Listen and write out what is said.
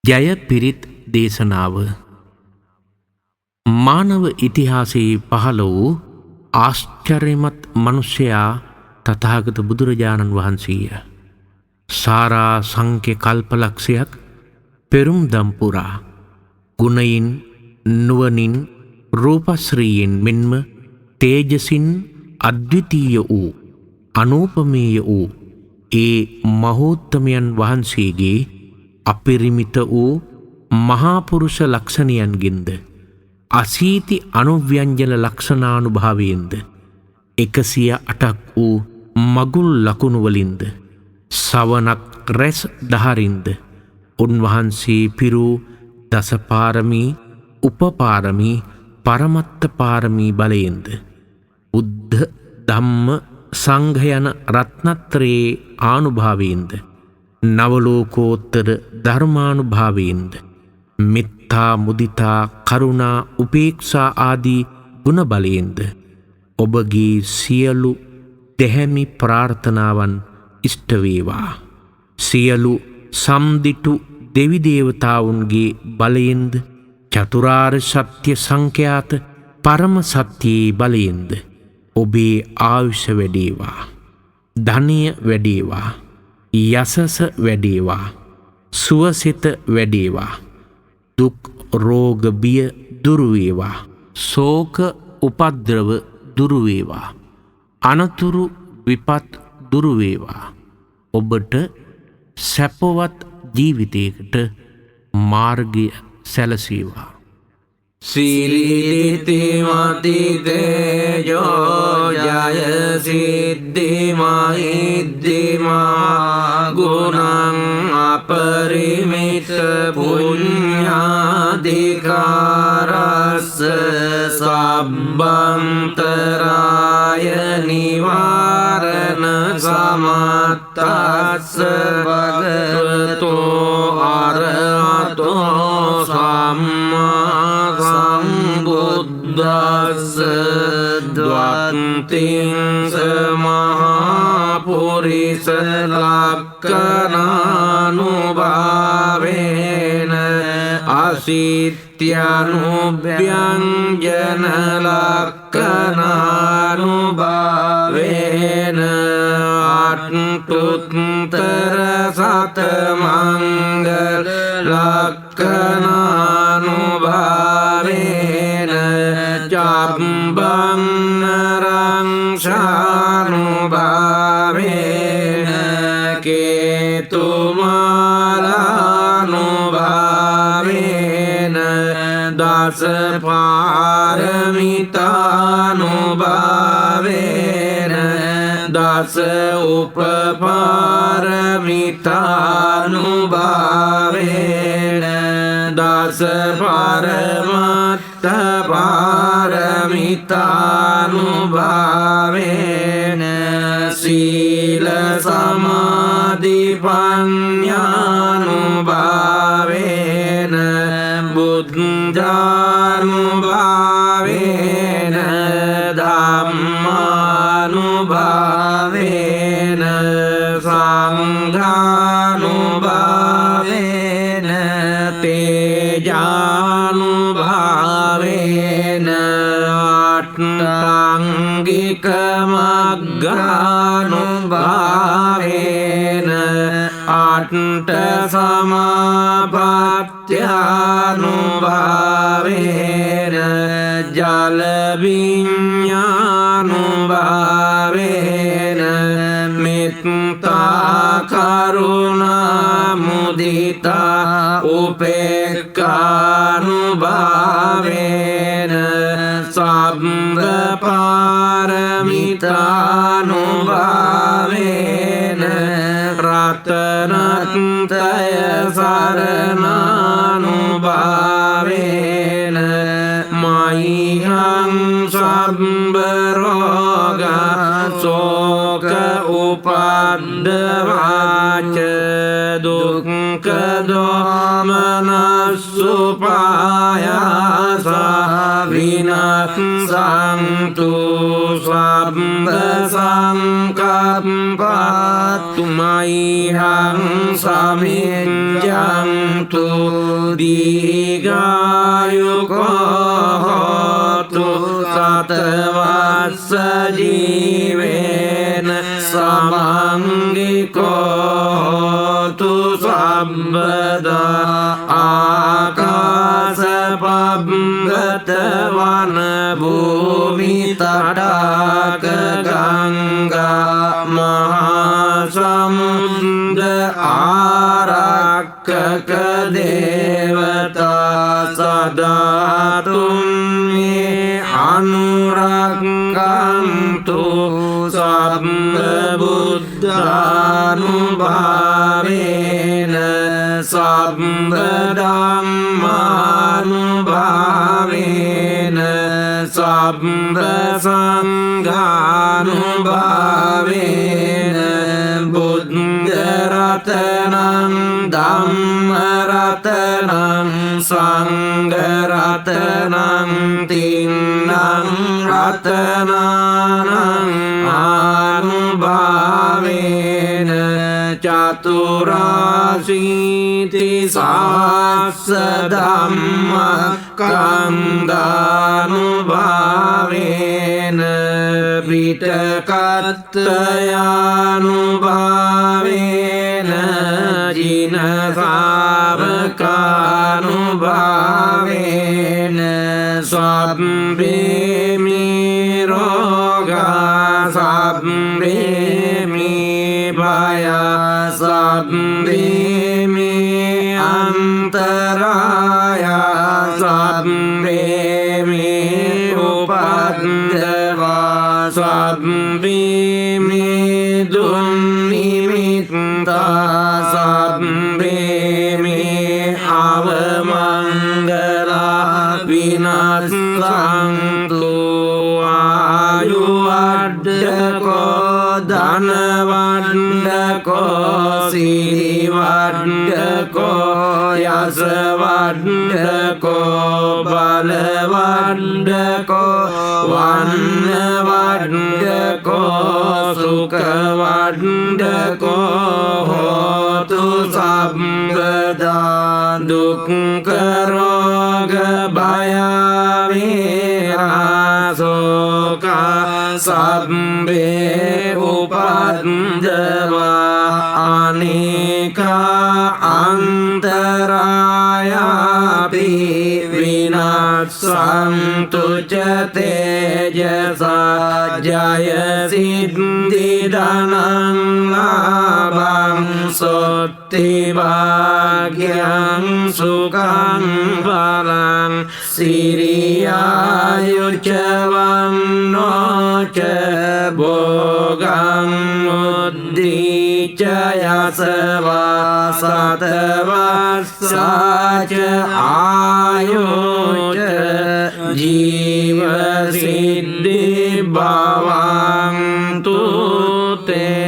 ජය පිරිත් දේශනාව මානව ඉතිහාසයේ පහළ වූ ආශ්චර්යමත් මනුෂ්‍යයා තථාගත බුදුරජාණන් වහන්සේය. සාරා සංඛ්‍ය කල්පලක්ෂයක් පෙරුම් දම් පුරා ගුණයින් නුවණින් රූපශ්‍රීයෙන් මෙන්ම තේජසින් අද්විතීය වූ අනූපමේය වූ ඒ මහෝත්තමයන් වහන්සේගේ අපරිමිත වූ මහා පුරුෂ ලක්ෂණයන්ගෙන්ද අසීති අනුව්‍යංජන ලක්ෂණානුභාවයෙන්ද 108ක් වූ මගුල් ලකුණු වලින්ද සවනක් රැස් දහරින්ද උන්වහන්සේ පිරූ දසපාරමී උපපාරමී පරමත්ත පාරමී බලයෙන්ද බුද්ධ ධම්ම සංඝ යන රත්නත්‍රයේ ආනුභාවයෙන්ද නවලෝකෝත්තර ධර්මානුභාවයෙන්ද මිත්තා මුදිතා කරුණා උපේක්ෂා ආදී ගුණ බලයෙන්ද ඔබගේ සියලු දෙහැමි ප්‍රාර්ථනාවන් ඉෂ්ට වේවා. සියලු සම්දිටු දෙවි දේවතාවුන්ගේ බලයෙන්ද චතුරාර්ය සත්‍ය සංඛ්‍යාත පරම සත්‍යයේ බලයෙන්ද ඔබේ ආයුෂ වැඩේවා, ධනය වැඩේවා, යසස වැඩේවා, සුවසිත වැඩේවා, දුක් රෝග බිය දුරු වේවා, ශෝක උපද්‍රව දුරු වේවා, අනතුරු විපත් දුරු වේවා. ඔබට සැපවත් ජීවිතයකට මාර්ගය සැලසේවා. සිරිතිමති තේජෝ ජය සිද්ධි මහිද්දිමා ගුණං අපරිමිත පුඤ්ඤාධිකාරස්ස සබ්බන්තරාය නිවාරණ සමත්තස්ස භගවතෝ අරහතෝ සම්මා සම්බුද්දස්ස ද්වත්තිං සමහා පුරිස ලක්ඛනානුභාවේන අසිත්‍යනුභ්‍යංජන ලක්ඛනානුභාවේන අට්ඨුත්තර සතමංගල ලක්ඛනානුභාවේන චම්බං නරංශානුභාවේන කේතුමාලානුභාවේන දස පාරමිතානුභාවේන දස උපපාරමිතානුභාවේන දස පරමත්ත පාරමිතානුභාවේන සීල සමාධි පඤ්ඤානුභාවේන බුද්ධානුභාවේන ධම්මානුභාවේන සංඝානුභාවේන තේජානුභාවේන අට්ඨාංගික මග්ගානුභාවේන අට්ඨ සමාපත්ත්‍යානුභාවේන ජල විඤ්ඤානුභාවේන මෙත්තා කරුණා මුදිතා උපේක්ඛානුභාවේන සබ්බ පාරමිතානුභාවේන රතනත්‍රය සරණානුභාවේන මයිහං සබ්බ රෝග ශෝක උපද්දවාච දුක්ඛ දෝමනස්සුපායාස විනස්සන්තු සබ්බ සංකප්පත්තු මයිහං සමිඤ්ඤන්තු දීඝායුකෝ හෝතු සතවස්ස ජීවේන සමංගිකෝ හෝතු සම්බදා ආකාශපබ්බත වන භූමි තටාක ගංගා මහා සමුද්‍ර ආරක්කක දේවතා සදාතුන් මේ අනුරක්ඛන්තු සම්බ බුද්ධානුභාවේන සම්බ ධම්මානුභාවේන සම්බ සංඝානුභාවේන බුද්ධ රතනං ධම්ම රතනං සංඝ රතනං තින්නං රතනානං ආනුභාවේන චතුරාසීති සහස්ස ධම්මස්කන්ධානුභාවේන පිටකත්තයානුභාවේන ජින ශාවකානුභාවේන සබ්බේ මේ රෝගා සබ්බේ මේ භය සබ්බේ මේ අන්තරාය සබ්බේ මේ උපද්දවා සබ්බේ මේ දුන්නිමිත්තා සබ්බේ මේ අවමංගලා විනස්සන්තු ආයුවඩ්ඩකෝ ධනවඩ්ඩකෝ සිරිවඩ්ඩකෝ යසවඩ්ඩකෝ බලවඩ්ඩකෝ වන්නවඩ්ඩකෝ සුඛවඩ්ඩකෝ හෝතු සම්පදා දුක්ඛ රෝග භය වේරාසෝක සබ්බේ උපද්දවා අනේකා අන්තරායාපි විනස්සන්තු ච තේජසා ජය සිද්ධි ධනං ලාභං සොත්ති භාග්‍යං සුඛං බලං සිරියායුච වන්නෝ ච භෝගං උද්ධිච යසවා සතවස්සාච ආයුච ජීව සිද්ධි භවන්තු තේ